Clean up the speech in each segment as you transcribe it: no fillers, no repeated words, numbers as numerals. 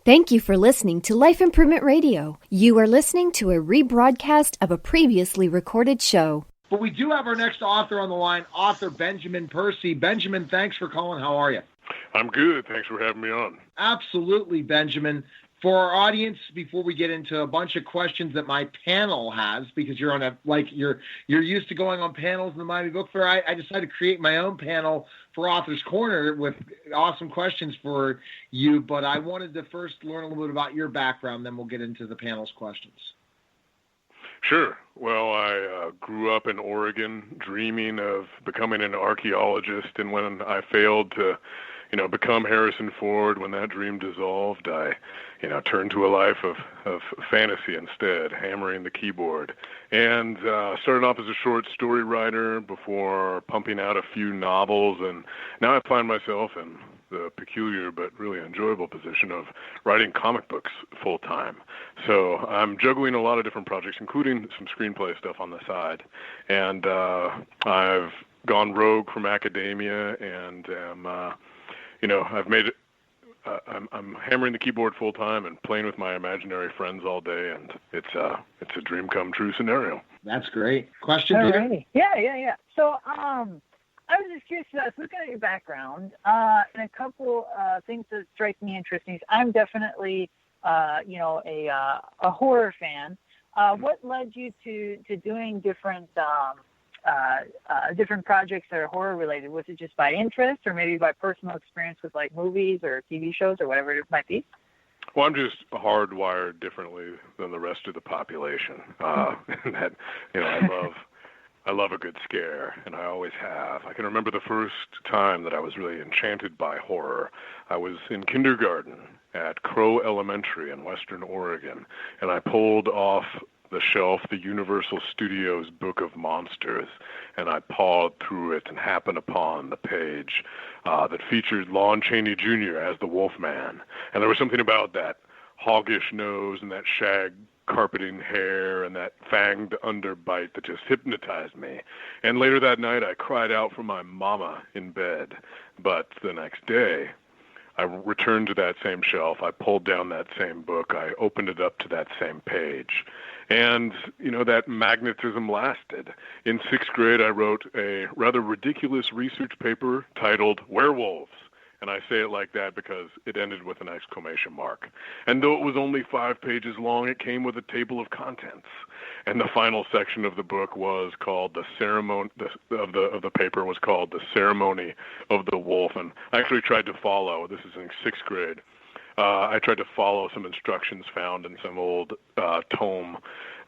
Thank you for listening to Life Improvement Radio. You are listening to a rebroadcast of a previously recorded show. But we do have our next author on the line, author Benjamin Percy. Benjamin, thanks for calling. How are you? I'm good. Thanks for having me on. Absolutely, Benjamin. For our audience, before we get into a bunch of questions that my panel has, because you're on you're used to going on panels in the Miami Book Fair, I decided to create my own panel for Author's Corner with awesome questions for you. But I wanted to first learn a little bit about your background, then we'll get into the panel's questions. Sure. Well, I grew up in Oregon dreaming of becoming an archaeologist, and when I failed to become Harrison Ford, when that dream dissolved, I turned to a life of fantasy instead, hammering the keyboard. And started off as a short story writer before pumping out a few novels, and now I find myself in the peculiar but really enjoyable position of writing comic books full time. So I'm juggling a lot of different projects, including some screenplay stuff on the side. And I've gone rogue from academia, and I've made it. I'm hammering the keyboard full time and playing with my imaginary friends all day, and it's a dream come true scenario. That's great. Question, All Peter? righty. Yeah. So, I was just curious, looking at your background, and a couple things that strike me interesting. I'm definitely, a horror fan. What led you to doing different projects that are horror related? Was it just by interest, or maybe by personal experience with like movies or TV shows or whatever it might be? Well, I'm just hardwired differently than the rest of the population. That I love a good scare, and I always have. I can remember the first time that I was really enchanted by horror. I was in kindergarten at Crow Elementary in Western Oregon, and I pulled off the shelf the Universal Studios Book of Monsters, and I pawed through it and happened upon the page that featured Lon Chaney Jr. as the Wolfman. And there was something about that hoggish nose and that shag carpeting hair and that fanged underbite that just hypnotized me. And later that night, I cried out for my mama in bed. But the next day, I returned to that same shelf. I pulled down that same book. I opened it up to that same page. And, that magnetism lasted. In sixth grade, I wrote a rather ridiculous research paper titled Werewolves. And I say it like that because it ended with an exclamation mark. And though it was only 5 pages long, it came with a table of contents. And the final section of the book was called the paper was called The Ceremony of the Wolf. And I actually tried to follow, this is in sixth grade, I tried to follow some instructions found in some old tome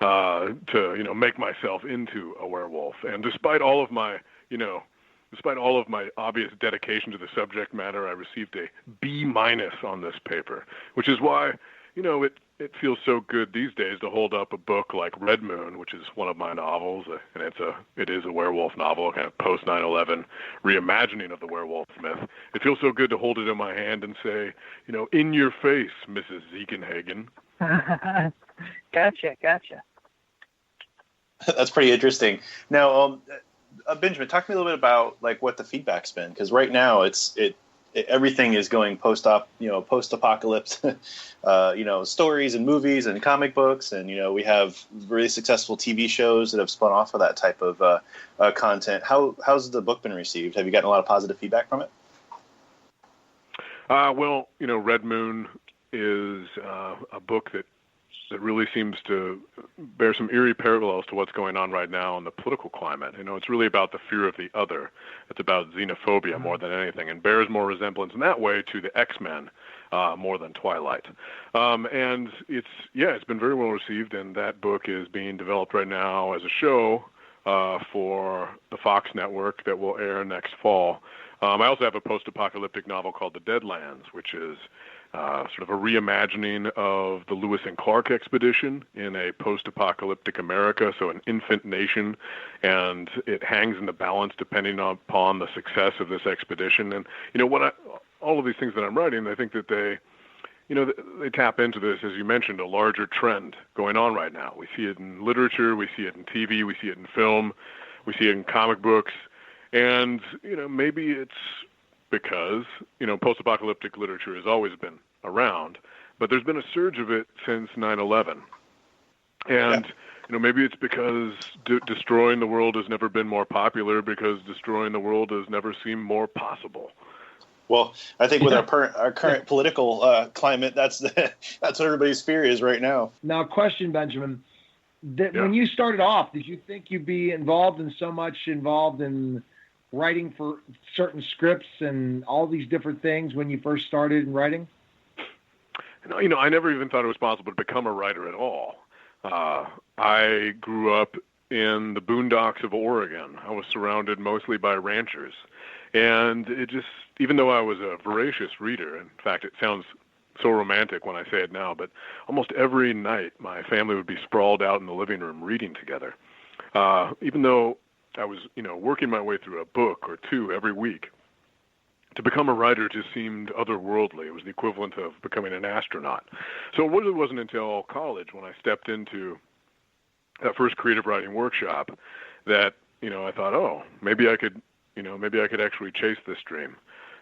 to, make myself into a werewolf. And despite all of my obvious dedication to the subject matter, I received a B- on this paper, which is why, it feels so good these days to hold up a book like Red Moon, which is one of my novels, and it is a werewolf novel, kind of post 9/11 reimagining of the werewolf myth. It feels so good to hold it in my hand and say, in your face, Mrs. Ziegenhagen. Gotcha. That's pretty interesting. Now, Benjamin, talk to me a little bit about like what the feedback's been, because right now everything is going post-apocalypse, stories and movies and comic books, and we have really successful TV shows that have spun off of that type of content. How's the book been received? Have you gotten a lot of positive feedback from it? Well, Red Moon is a book that really seems to bear some eerie parallels to what's going on right now in the political climate. It's really about the fear of the other. It's about xenophobia more than anything, and bears more resemblance in that way to the X-Men more than Twilight. And it's been very well received, and that book is being developed right now as a show for the Fox network that will air next fall. I also have a post-apocalyptic novel called The Deadlands, which is sort of a reimagining of the Lewis and Clark expedition in a post-apocalyptic America, so an infant nation, and it hangs in the balance depending upon the success of this expedition. And all of these things that I'm writing, I think that they tap into this, as you mentioned, a larger trend going on right now. We see it in literature, we see it in TV, we see it in film, we see it in comic books, and maybe it's because, post-apocalyptic literature has always been around, but there's been a surge of it since 9/11. And, maybe it's because destroying the world has never been more popular, because destroying the world has never seemed more possible. Well, I think with our current political climate, that's what everybody's fear is right now. Now, question, Benjamin. When you started off, did you think you'd be involved in writing for certain scripts and all these different things when you first started in writing? No, I never even thought it was possible to become a writer at all. I grew up in the boondocks of Oregon. I was surrounded mostly by ranchers. And it just, even though I was a voracious reader, in fact, it sounds so romantic when I say it now, but almost every night my family would be sprawled out in the living room reading together. Even though I was, working my way through a book or two every week, to become a writer just seemed otherworldly. It was the equivalent of becoming an astronaut. So it really wasn't until college, when I stepped into that first creative writing workshop, that, I thought, oh, maybe I could actually chase this dream.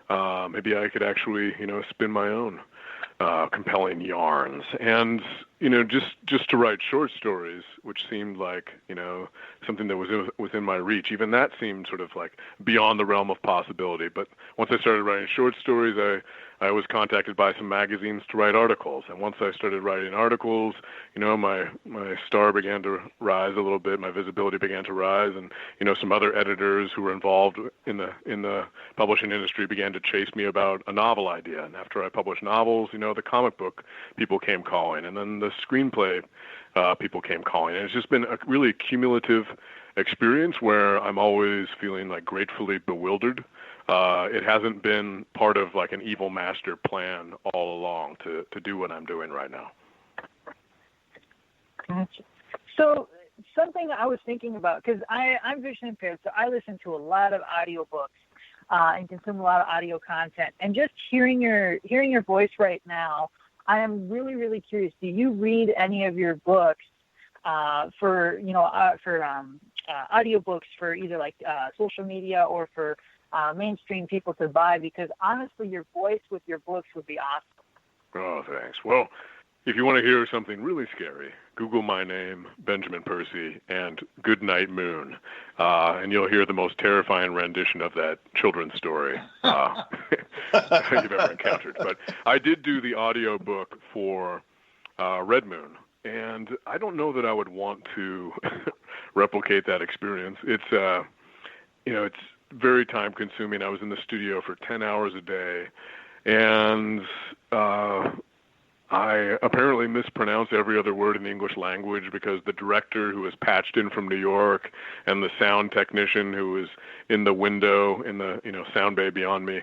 Maybe I could actually, spin my own compelling yarns. And, just to write short stories, which seemed like, something that was within my reach, even that seemed sort of like beyond the realm of possibility. But once I started writing short stories, I was contacted by some magazines to write articles. And once I started writing articles, my star began to rise a little bit, my visibility began to rise, and, some other editors who were involved in the publishing industry began to chase me about a novel idea. And after I published novels, the comic book people came calling, and then the screenplay people came calling. And it's just been a really cumulative experience where I'm always feeling like gratefully bewildered. It hasn't been part of like an evil master plan all along to do what I'm doing right now. Gotcha. So something I was thinking about, because I'm vision impaired, so I listen to a lot of audiobooks and consume a lot of audio content. And just hearing your voice right now, I am really, really curious. Do you read any of your books for audiobooks for either like social media or for mainstream people to buy? Because honestly, your voice with your books would be awesome. Oh, thanks. Well, if you want to hear something really scary, Google my name, Benjamin Percy, and Good Night Moon, and you'll hear the most terrifying rendition of that children's story you've ever encountered. But I did do the audiobook for Red Moon, and I don't know that I would want to replicate that experience. It's it's very time consuming. I was in the studio for 10 hours a day, and I apparently mispronounced every other word in the English language because the director, who was patched in from New York, and the sound technician who was in the window in the sound bay beyond me,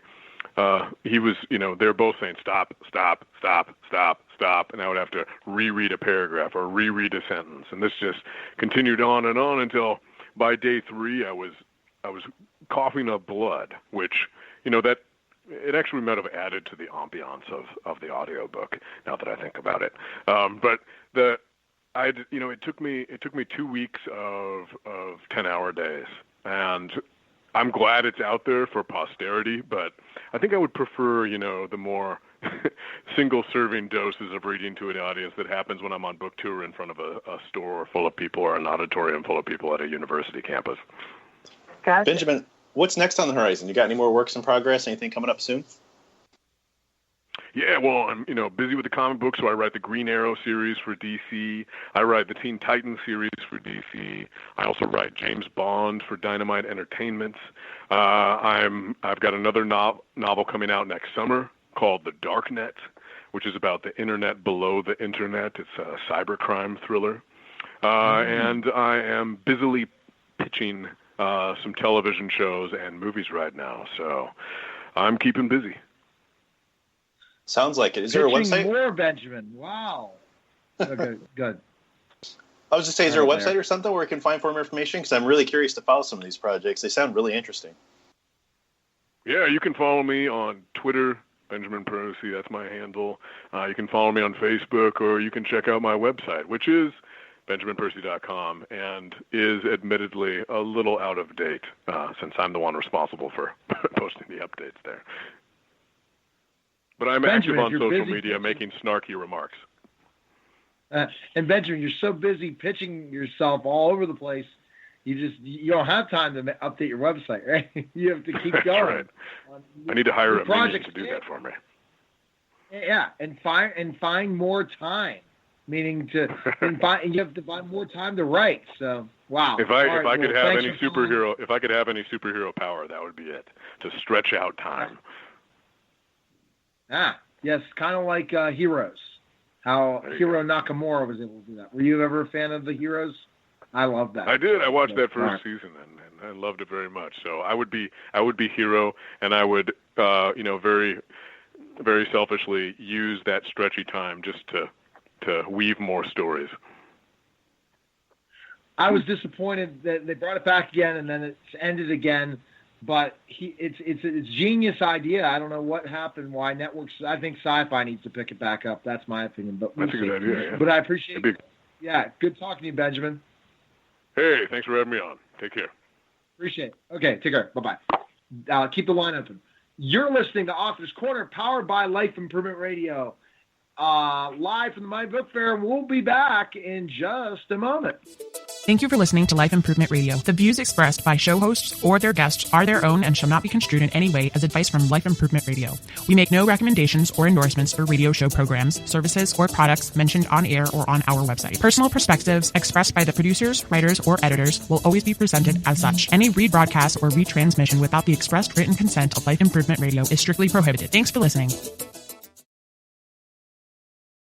he was they're both saying stop, stop, stop, stop, stop, and I would have to reread a paragraph or reread a sentence, and this just continued on and on until by day 3 I was coughing up blood, which that. It actually might have added to the ambiance of the audiobook, now that I think about it. But it took me 2 weeks of 10-hour days, and I'm glad it's out there for posterity. But I think I would prefer the more single-serving doses of reading to an audience that happens when I'm on book tour in front of a store full of people or an auditorium full of people at a university campus. Gotcha. Benjamin, what's next on the horizon? You got any more works in progress? Anything coming up soon? Yeah, well, I'm busy with the comic book, so I write the Green Arrow series for DC. I write the Teen Titans series for DC. I also write James Bond for Dynamite Entertainment. I've got another novel coming out next summer called The Darknet, which is about the internet below the internet. It's a cybercrime thriller. And I am busily pitching some television shows and movies right now, so I'm keeping busy. Sounds like it. Is there a website? More, Benjamin. Wow. Okay, good. I was just saying, is there a website or something where we can find more information? Because I'm really curious to follow some of these projects. They sound really interesting. Yeah, you can follow me on Twitter, Benjamin Percy. That's my handle. You can follow me on Facebook, or you can check out my website, which is BenjaminPercy.com, and is admittedly a little out of date since I'm the one responsible for posting the updates there. But I'm active on social media making snarky remarks. And Benjamin, you're so busy pitching yourself all over the place, you don't have time to update your website, right? You have to keep going. Right. I need to hire a minion to do that for me. Yeah, and find more time, meaning you have to find more time to write. So wow. If I could have any superhero power, that would be it. To stretch out time. Yes, kind of like Heroes. How Hiro Nakamura was able to do that. Were you ever a fan of the Heroes? I love that. I did. I watched that first season and I loved it very much. So I would be Hiro, and I would very, very selfishly use that stretchy time just to weave more stories. I was disappointed that they brought it back again and then it's ended again. But it's a genius idea. I don't know what happened, why networks. I think Sci-Fi needs to pick it back up. That's my opinion. But that's a good idea. Yeah. But I appreciate it. Yeah, good talking to you, Benjamin. Hey, thanks for having me on. Take care. Appreciate it. Okay, take care. Bye-bye. Keep the line open. You're listening to Author's Corner, powered by Life Improvement Radio. Live from the My Book Fair. We'll be back in just a moment. Thank you for listening to Life Improvement Radio. The views expressed by show hosts or their guests are their own and shall not be construed in any way as advice from Life Improvement Radio. We make no recommendations or endorsements for radio show programs, services, or products mentioned on air or on our website. Personal perspectives expressed by the producers, writers, or editors will always be presented as such. Any rebroadcast or retransmission without the expressed written consent of Life Improvement Radio is strictly prohibited. Thanks for listening.